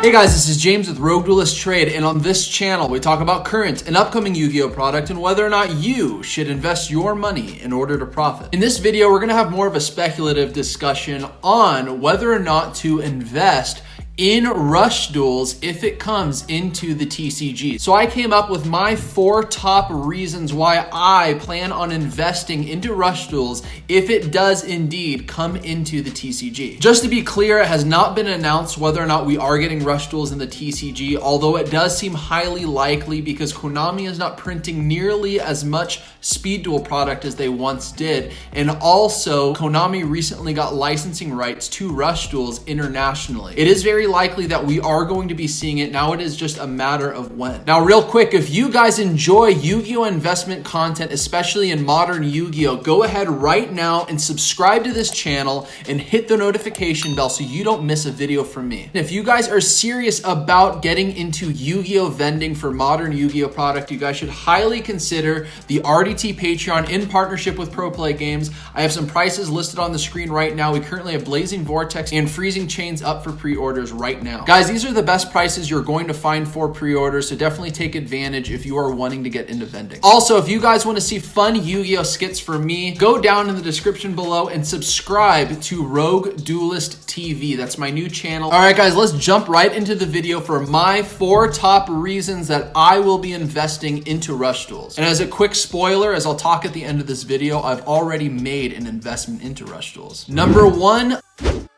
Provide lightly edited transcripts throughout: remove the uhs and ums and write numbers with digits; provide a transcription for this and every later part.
Hey guys, this is James with Rogue Duelist Trade, and on this channel we talk about current and upcoming Yu-Gi-Oh product and whether or not you should invest your money in order to profit. In this video, we're going to have more of a speculative discussion on whether or not to invest in Rush Duels if it comes into the TCG. So I came up with my 4 top reasons why I plan on investing into Rush Duels if it does indeed come into the TCG. Just to be clear, it has not been announced whether or not we are getting Rush Duels in the TCG, although it does seem highly likely because Konami is not printing nearly as much Speed Duel product as they once did. And also, Konami recently got licensing rights to Rush Duels internationally. It is very likely that we are going to be seeing it. Now it is just a matter of when. Now, real quick, if you guys enjoy Yu-Gi-Oh investment content, especially in modern Yu-Gi-Oh, go ahead right now and subscribe to this channel and hit the notification bell so you don't miss a video from me. And if you guys are serious about getting into Yu-Gi-Oh vending for modern Yu-Gi-Oh product, you guys should highly consider the RDT Patreon in partnership with Pro Play Games. I have some prices listed on the screen right now. We currently have Blazing Vortex and Freezing Chains up for pre-orders right now. Guys, these are the best prices you're going to find for pre-orders, so definitely take advantage if you are wanting to get into vending. Also, if you guys want to see fun Yu-Gi-Oh skits from me, go down in the description below and subscribe to Rogue Duelist TV. That's my new channel. All right, guys, let's jump right into the video for my 4 top reasons that I will be investing into Rush Duels. And as a quick spoiler, as I'll talk at the end of this video, I've already made an investment into Rush Duels. Number 1,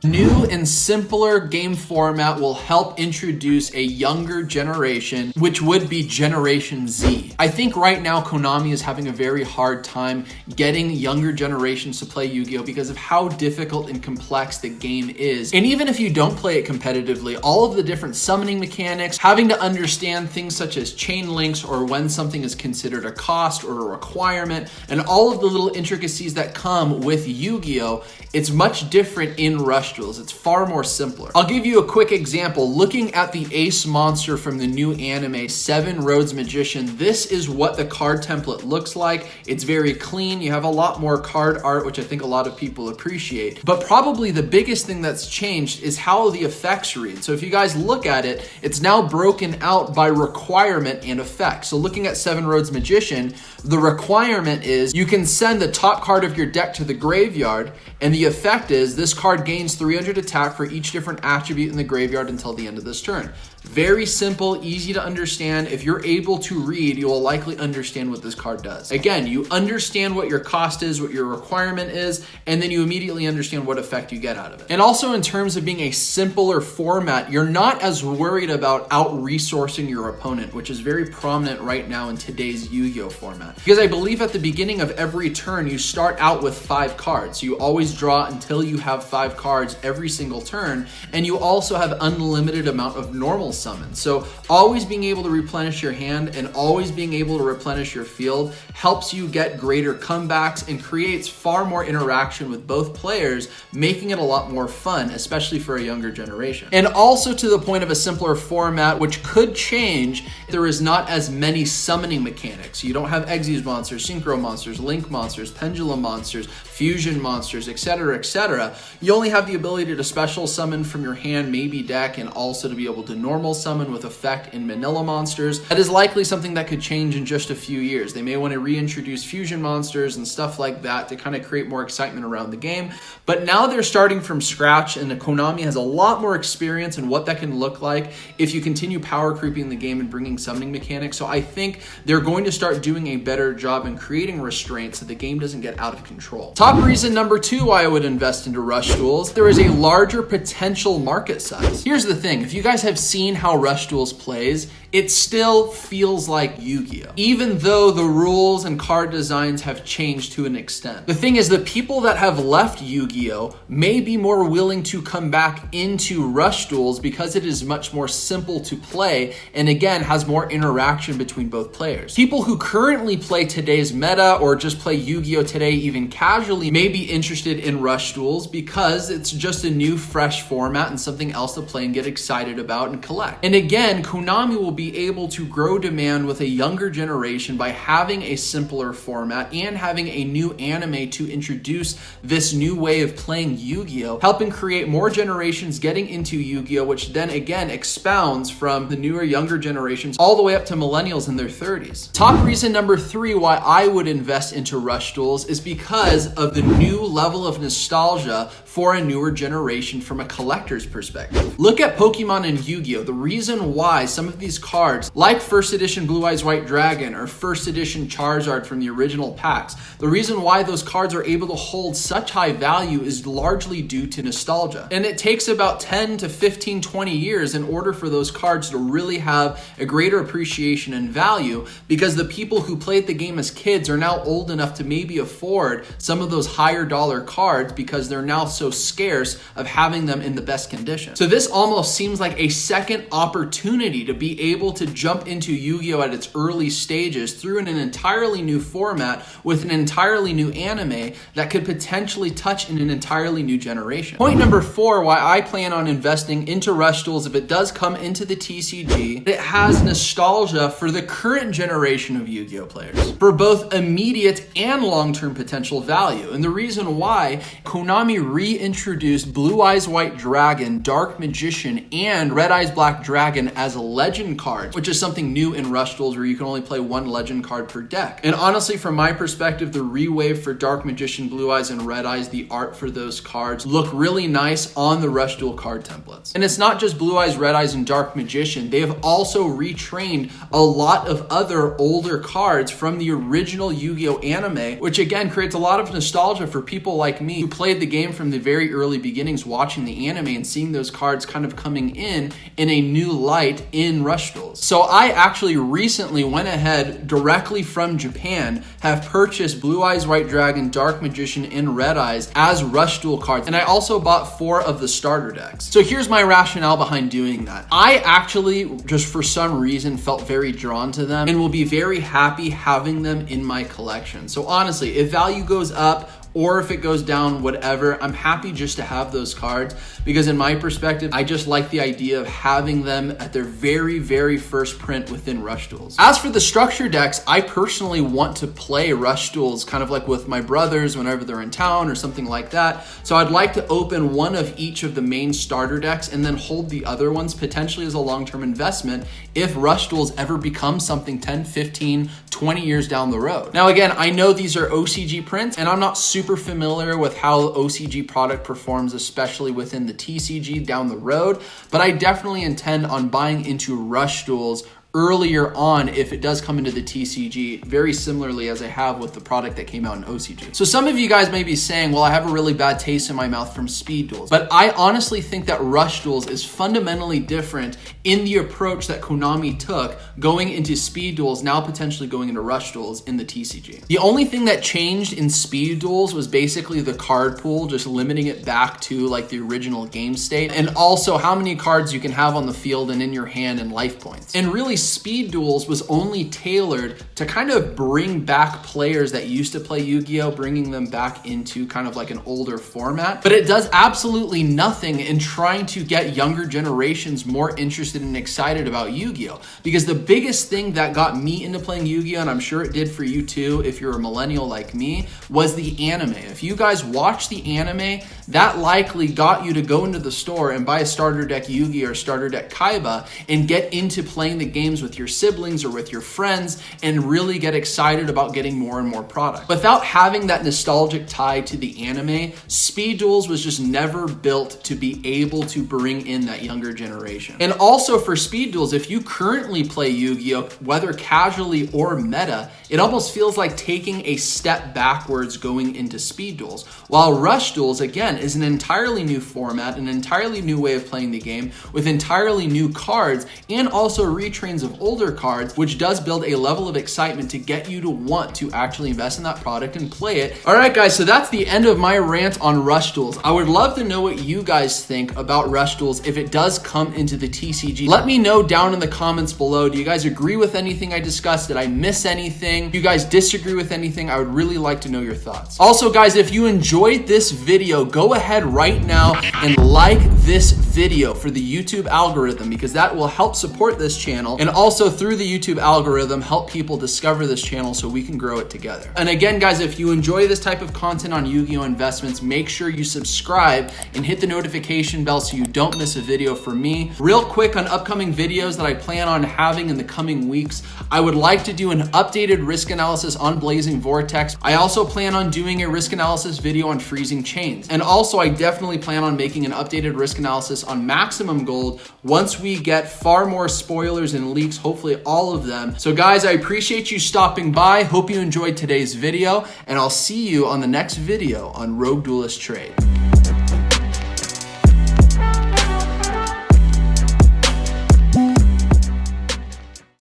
new and simpler game format will help introduce a younger generation, which would be Generation Z. I think right now Konami is having a very hard time getting younger generations to play Yu-Gi-Oh because of how difficult and complex the game is. And even if you don't play it competitively, all of the different summoning mechanics, having to understand things such as chain links or when something is considered a cost or a requirement, and all of the little intricacies that come with Yu-Gi-Oh, it's much different in Rush Duels. It's far more simpler. I'll give you a quick example. Looking at the ace monster from the new anime, Seven Roads Magician, this is what the card template looks like. It's very clean. You have a lot more card art, which I think a lot of people appreciate. But probably the biggest thing that's changed is how the effects read. So if you guys look at it, it's now broken out by requirement and effect. So looking at Seven Roads Magician, the requirement is you can send the top card of your deck to the graveyard, and the effect is this card gains 300 attack for each different attribute in the graveyard until the end of this turn. Very simple, easy to understand. If you're able to read, you will likely understand what this card does. Again, you understand what your cost is, what your requirement is, and then you immediately understand what effect you get out of it. And also in terms of being a simpler format, you're not as worried about out-resourcing your opponent, which is very prominent right now in today's Yu-Gi-Oh format. Because I believe at the beginning of every turn, you start out with 5 cards. So you always draw until you have 5 cards every single turn, and you also have unlimited amount of normal summons. So always being able to replenish your hand and always being able to replenish your field helps you get greater comebacks and creates far more interaction with both players, making it a lot more fun, especially for a younger generation. And also to the point of a simpler format, which could change, there is not as many summoning mechanics. You don't have Exes monsters, Synchro monsters, Link monsters, Pendulum monsters, Fusion monsters, etc., etc. You only have the ability to special summon from your hand, maybe deck, and also to be able to normal summon with effect in Manila monsters. That is likely something that could change in just a few years. They may want to reintroduce fusion monsters and stuff like that to kind of create more excitement around the game. But now they're starting from scratch, and Konami has a lot more experience in what that can look like if you continue power creeping the game and bringing summoning mechanics. So I think they're going to start doing a better job in creating restraints so the game doesn't get out of control. Top reason number 2 why I would invest into Rush Duels, there is a larger potential market size. Here's the thing, if you guys have seen how Rush Duels plays, it still feels like Yu-Gi-Oh, even though the rules and card designs have changed to an extent. The thing is, the people that have left Yu-Gi-Oh may be more willing to come back into Rush Duels because it is much more simple to play and again has more interaction between both players. People who currently play today's meta or just play Yu-Gi-Oh today even casually may be interested in Rush Duels because it's just a new fresh format and something else to play and get excited about and collect collect. And again, Konami will be able to grow demand with a younger generation by having a simpler format and having a new anime to introduce this new way of playing Yu-Gi-Oh, helping create more generations getting into Yu-Gi-Oh, which then again expounds from the newer, younger generations all the way up to millennials in their 30s. Top reason number 3 why I would invest into Rush Duels is because of the new level of nostalgia for a newer generation from a collector's perspective. Look at Pokemon and Yu-Gi-Oh! The reason why some of these cards, like first edition Blue Eyes White Dragon or first edition Charizard from the original packs, the reason why those cards are able to hold such high value is largely due to nostalgia. And it takes about 10 to 15, 20 years in order for those cards to really have a greater appreciation and value, because the people who played the game as kids are now old enough to maybe afford some of those higher dollar cards because they're now so scarce of having them in the best condition. So this almost seems like a second opportunity to be able to jump into Yu-Gi-Oh at its early stages through an entirely new format with an entirely new anime that could potentially touch in an entirely new generation. Point number 4 why I plan on investing into Rush Duels if it does come into the TCG, it has nostalgia for the current generation of Yu-Gi-Oh players for both immediate and long-term potential value. And the reason why, Konami reintroduced Blue Eyes White Dragon, Dark Magician, and Red Eyes Black Dragon as legend cards, which is something new in Rush Duels where you can only play one legend card per deck. And honestly, from my perspective, the re-wave for Dark Magician, Blue Eyes, and Red Eyes, the art for those cards look really nice on the Rush Duel card templates. And it's not just Blue Eyes, Red Eyes, and Dark Magician. They have also retrained a lot of other older cards from the original Yu-Gi-Oh anime, which again creates a lot of nostalgia for people like me who played the game from the very early beginnings, watching the anime and seeing those cards kind of coming in a new light in Rush Duels. So I actually recently went ahead directly from Japan, have purchased Blue Eyes White Dragon, Dark Magician, and Red Eyes as Rush Duel cards, and I also bought 4 of the starter decks. So here's my rationale behind doing that. I actually, just for some reason, felt very drawn to them and will be very happy having them in my collection. So honestly, if value goes up or if it goes down, whatever, I'm happy just to have those cards, because in my perspective, I just like the idea of having them at their very, very first print within Rush Duels. As for the structure decks, I personally want to play Rush Duels kind of like with my brothers whenever they're in town or something like that. So I'd like to open one of each of the main starter decks and then hold the other ones potentially as a long-term investment if Rush Duels ever becomes something 10, 15, 20 years down the road. Now again, I know these are OCG prints and I'm not super familiar with how OCG product performs, especially within the TCG down the road, but I definitely intend on buying into Rush Duels earlier on if it does come into the TCG, very similarly as I have with the product that came out in OCG. So some of you guys may be saying, well, I have a really bad taste in my mouth from Speed Duels, but I honestly think that Rush Duels is fundamentally different in the approach that Konami took going into Speed Duels, now potentially going into Rush Duels in the TCG. The only thing that changed in Speed Duels was basically the card pool, just limiting it back to like the original game state, and also how many cards you can have on the field and in your hand and life points. And really, Speed Duels was only tailored to kind of bring back players that used to play Yu-Gi-Oh, bringing them back into kind of like an older format. But it does absolutely nothing in trying to get younger generations more interested and excited about Yu-Gi-Oh. Because the biggest thing that got me into playing Yu-Gi-Oh, and I'm sure it did for you too if you're a millennial like me, was the anime. If you guys watch the anime, that likely got you to go into the store and buy a starter deck Yu-Gi-Oh or starter deck Kaiba and get into playing the games with your siblings or with your friends and really get excited about getting more and more product. Without having that nostalgic tie to the anime, Speed Duels was just never built to be able to bring in that younger generation. And also for Speed Duels, if you currently play Yu-Gi-Oh, whether casually or meta, it almost feels like taking a step backwards going into Speed Duels. While Rush Duels, again, is an entirely new format, an entirely new way of playing the game with entirely new cards and also retrains of older cards, which does build a level of excitement to get you to want to actually invest in that product and play it. All right, guys, so that's the end of my rant on Rush Duels. I would love to know what you guys think about Rush Duels if it does come into the TCG. Let me know down in the comments below. Do you guys agree with anything I discussed? Did I miss anything? Do you guys disagree with anything? I would really like to know your thoughts. Also, guys, if you enjoyed this video, go ahead right now and like this video for the YouTube algorithm, because that will help support this channel, and also through the YouTube algorithm help people discover this channel so we can grow it together. And again, guys, if you enjoy this type of content on Yu-Gi-Oh! Investments, make sure you subscribe and hit the notification bell so you don't miss a video from me. Real quick on upcoming videos that I plan on having in the coming weeks, I would like to do an updated risk analysis on Blazing Vortex. I also plan on doing a risk analysis video on freezing chains. And also I definitely plan on making an updated risk analysis on Maximum Gold once we get far more spoilers and leaks, hopefully all of them. So guys, I appreciate you stopping by. Hope you enjoyed today's video, and I'll see you on the next video on Rogue Duelist Trade.